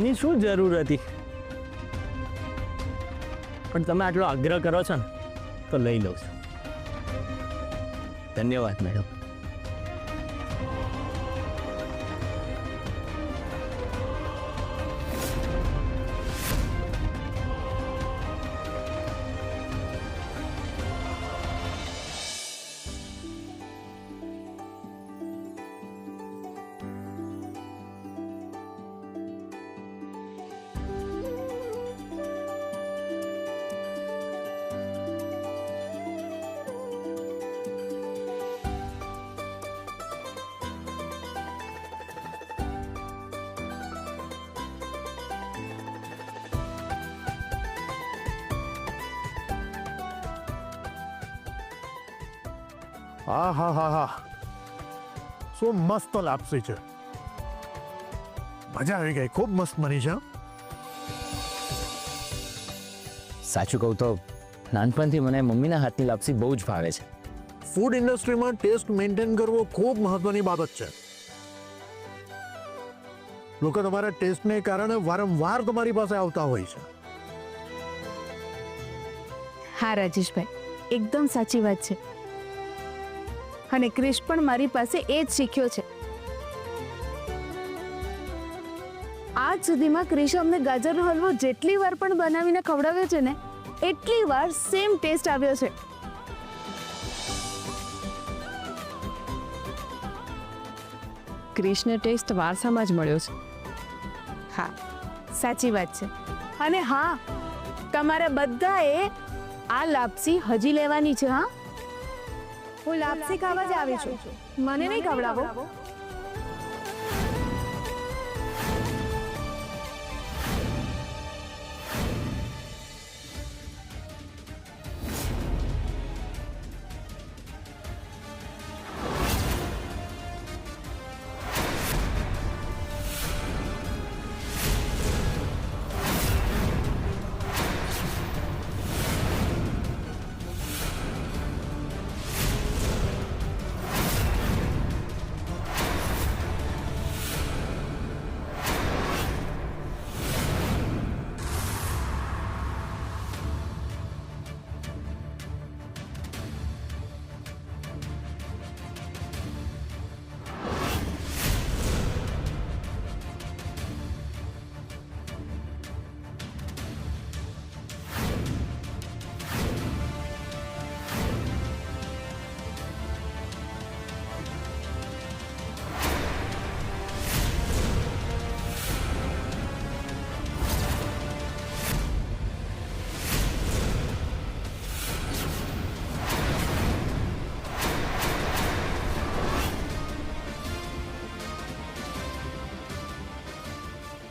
આની શું જરૂર હતી? પણ તમે આટલો આગ્રહ કરો છો ને તો લઈ લઉં છું. ધન્યવાદ મેડમ. હા હા હા હા, શું મસ્ત લાપસી છે. મજા આવી ગઈ, ખૂબ મસ્ત બની છે. સાચું કહું તો નાનપણથી મને મમ્મીના હાથની લાપસી બહુ જ ભાવે છે. ફૂડ ઇન્ડસ્ટ્રીમાં ટેસ્ટ મેન્ટેન કરવો ખૂબ મહત્વની બાબત છે. લોકો તમારા ટેસ્ટને કારણે વારંવાર તમારી પાસે આવતા હોય છે. હા રાજેશભાઈ, એકદમ સાચી વાત છે. અને ક્રિશ પણ મારી પાસે એ જ શીખ્યો છે. આજ સુધીમાં ક્રિશે અમને ગાજરનો હલવો જેટલી વાર પણ બનાવીને ખવડાવ્યો છે ને, એટલી વાર સેમ ટેસ્ટ આવ્યો છે. ક્રિશને ટેસ્ટ વારસામાં જ મળ્યો છે. હા, સાચી વાત છે. અને હા, તમારા બધાએ આ લાપસી હજી લેવાની છે. હા, હું લાપસી ખાવા જ આવી છું, મને નહીં ખવડાવો.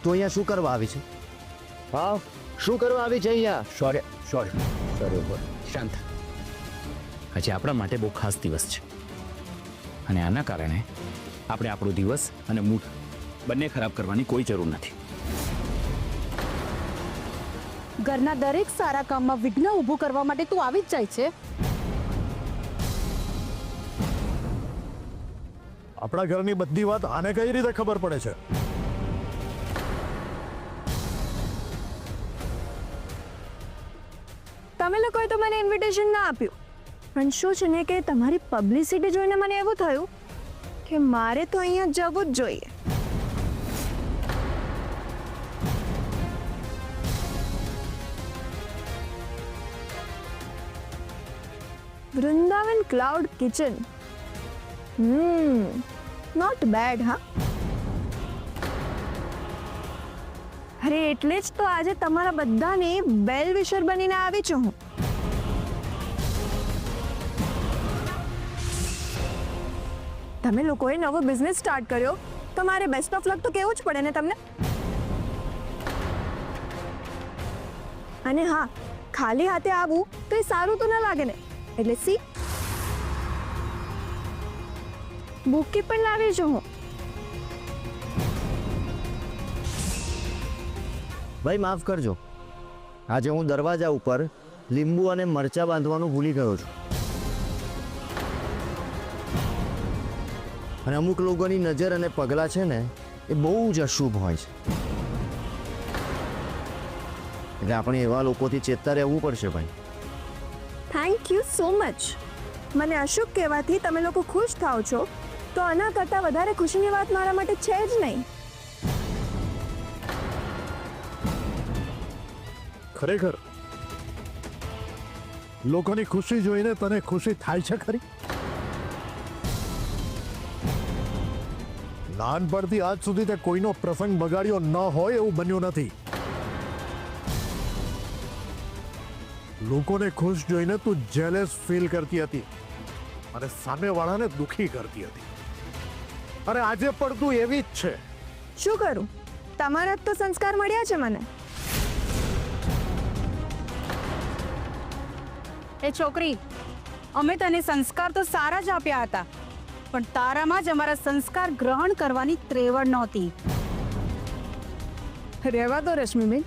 તું અહીંયા શું કરવા આવી છે? હા, શું કરવા આવી છે અહીંયા? સોરી શાંત. આજે આપણા માટે બહુ ખાસ દિવસ છે અને આના કારણે આપણે આપણો દિવસ અને મૂડ બંને ખરાબ કરવાની કોઈ જરૂર નથી. ઘરના દરેક સારા કામમાં વિઘ્ન ઊભું કરવા માટે તું આવી જ જાય છે. આપણા ઘરની બધી વાત આને કઈ રીતે ખબર પડે છે? તમે લોકોએ તો મને ઇન્વિટેશન ના આપ્યું, પણ શું છે ને કે તમારી પબ્લિસિટી જોઈને મને એવું થયું કે મારે તો અહીંયા જવું જ જોઈએ. Vrindavan cloud kitchen, not bad. હા, અરે એટલે જ તો આજે તમારા બધાને વેલ વિશર બનીને આવી છું હું. તમે લોકોએ નવો બિઝનેસ સ્ટાર્ટ કર્યો તો મારે બેસ્ટ ઓફ લક તો કહેવું જ પડે ને તમને. અને હા, ખાલી હાથે આવું તો એ સારું તો ના લાગે ને, એટલે સી બુકે પણ લાવી છું હું. ભાઈ માફ કરજો, આજે હું દરવાજા ઉપર લીંબુ અને મરચા બાંધવાનું ભૂલી ગયો છું. અને અમુક લોકોની નજર અને પગલાં છે ને એ બહુ જ અશુભ હોય છે. એટલે આપણે એવા લોકોથી ચેતતા રહેવું પડશે ભાઈ. Thank you so much. મને અશુક કહેવાથી તમે લોકો ખુશ થાઓ છો તો આના કરતાં વધારે ખુશીની વાત મારા માટે છે જ નહીં. ખરેખર લોકોની ખુશી જોઈને તને ખુશી થાય છે ખરી? નાનપણથી આજ સુધી તે કોઈનો પ્રસંગ બગાડ્યો ન હોય એવું બન્યું નથી. લોકોને ખુશ જોઈને તું જેલેસ ફીલ કરતી હતી અને સામેવાળાને દુખી કરતી હતી. અને આજે પણ તું એવી જ છે. શું કરું? તમારા જ તો સંસ્કાર મળ્યા છે મને. એ છોકરી, અમે તને સંસ્કાર તો સારા જ આપ્યા હતા, પણ તારામાં જ અમારા સંસ્કાર ગ્રહણ કરવાની ત્રેવડ નહોતી. રહેવા દો રશ્મિબેન,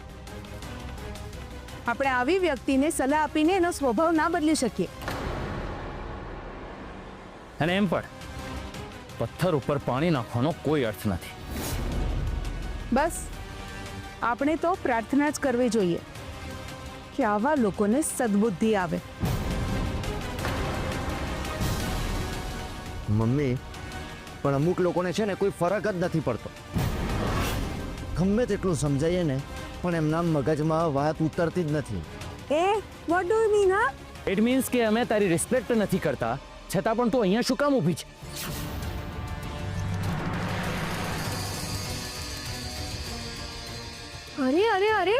આપણે આવી વ્યક્તિને સલાહ આપીને એનો સ્વભાવ ના બદલી શકીએ. અને એમ પણ પથ્થર ઉપર પાણી નાખવાનો કોઈ અર્થ નથી. બસ આપણે તો પ્રાર્થના જ કરવી જોઈએ કે આવા લોકોને સદબુદ્ધિ આવે. મમ્મી, પણ અમુક લોકોને છે ને કોઈ ફરક જ નથી પડતો. ગમે તેટલું સમજાઈએ ને પણ એમના મગજમાં વાત ઉતરતી જ નથી. એ વોટ ડુ યુ મીન? હા, ઇટ મીન્સ કે અમે તારી રિસ્પેક્ટ નથી કરતા, છતાં પણ તું અહીંયા શું કામ ઊભી છે? અરે અરે અરે,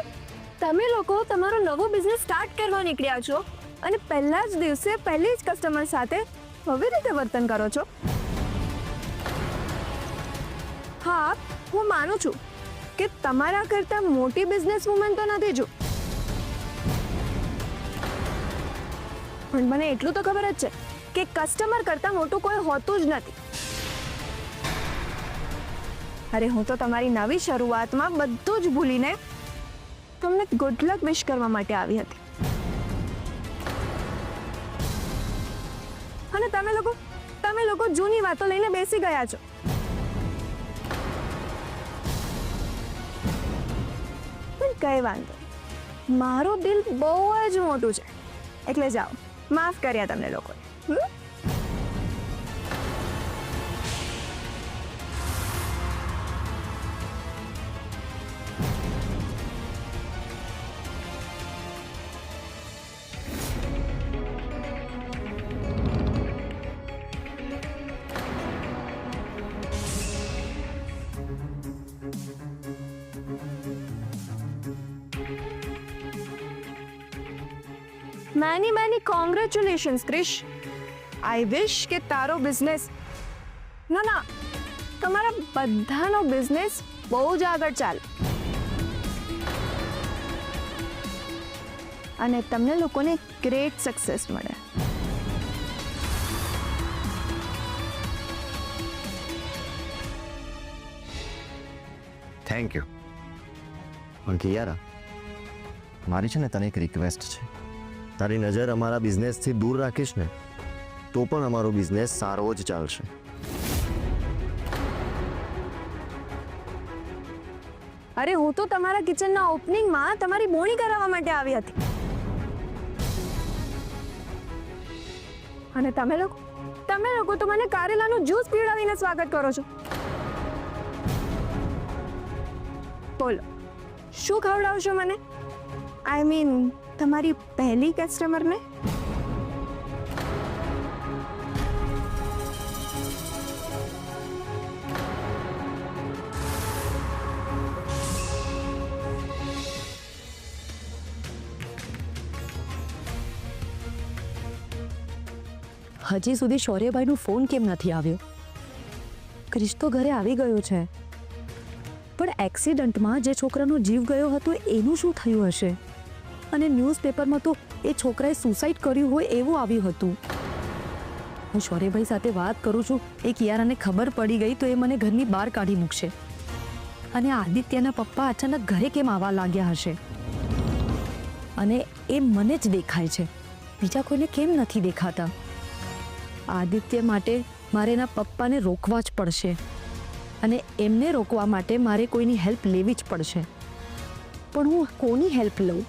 તમે લોકો તમારો નવો બિઝનેસ સ્ટાર્ટ કરવા નીકળ્યા છો અને પહેલા જ દિવસે પહેલી જ કસ્ટમર સાથે આવી રીતે વર્તન કરો છો. હા, હું માનું છું કે તમારા કરતાં મોટી બિઝનેસ વુમન તો નથી જો, પણ મને એટલું તો ખબર જ છે કે કસ્ટમર કરતાં મોટું કોઈ હોતું જ નથી. અરે હું તો તમારી નવી શરૂઆતમાં બધું જ ભૂલીને તમને ગુડ લક વિશ કરવા માટે આવી હતી. અને તમે લોકો જૂની વાતો લઈને બેસી ગયા છો. પણ કઈ વાંધો નહીં, મારું દિલ બહુ જ મોટું છે, એટલે જાઓ, માફ કર્યા તમને લોકોને. Many congratulations Krish. I wish કે તારો બિઝનેસ ના તમારા બધાનો બિઝનેસ બહુ જ આગળ ચાલે અને તમને લોકોને ગ્રેટ સક્સેસ મળે. Thank you. પણ કિયારા, મારી છે ને તને એક રિક્વેસ્ટ છે. તારી નજર અમારા બિઝનેસથી દૂર રાખીશ ને તો પણ અમારો બિઝનેસ સારો જ ચાલશે. અરે હું તો તમારા કિચનના ઓપનિંગમાં તમારી બોણી કરાવવા માટે આવી હતી અને તમે લોકો તો મને કારેલાનું જ્યુસ પીવડાવીને સ્વાગત કરો છો. બોલો, શું ખવડાવશો મને? આઈ મીન તમારી પહેલી કસ્ટમરને. હજી સુધી શૌર્યભાઈનો ફોન કેમ નથી આવ્યો? ક્રિશ તો ઘરે આવી ગયો છે, પણ એક્સિડન્ટમાં જે છોકરાનો જીવ ગયો હતો એનું શું થયું હશે? અને ન્યૂઝપેપરમાં તો એ છોકરાએ સુસાઇડ કર્યું હોય એવું આવ્યું હતું. હું શૌર્યભાઈ સાથે વાત કરું છું, એ કિયારાને ખબર પડી ગઈ તો એ મને ઘરની બહાર કાઢી મૂકશે. અને આદિત્યના પપ્પા અચાનક ઘરે કેમ આવવા લાગ્યા હશે? અને એ મને જ દેખાય છે, બીજા કોઈને કેમ નથી દેખાતા? આદિત્ય માટે મારે એના પપ્પાને રોકવા જ પડશે અને એમને રોકવા માટે મારે કોઈની હેલ્પ લેવી જ પડશે. પણ હું કોની હેલ્પ લઉં?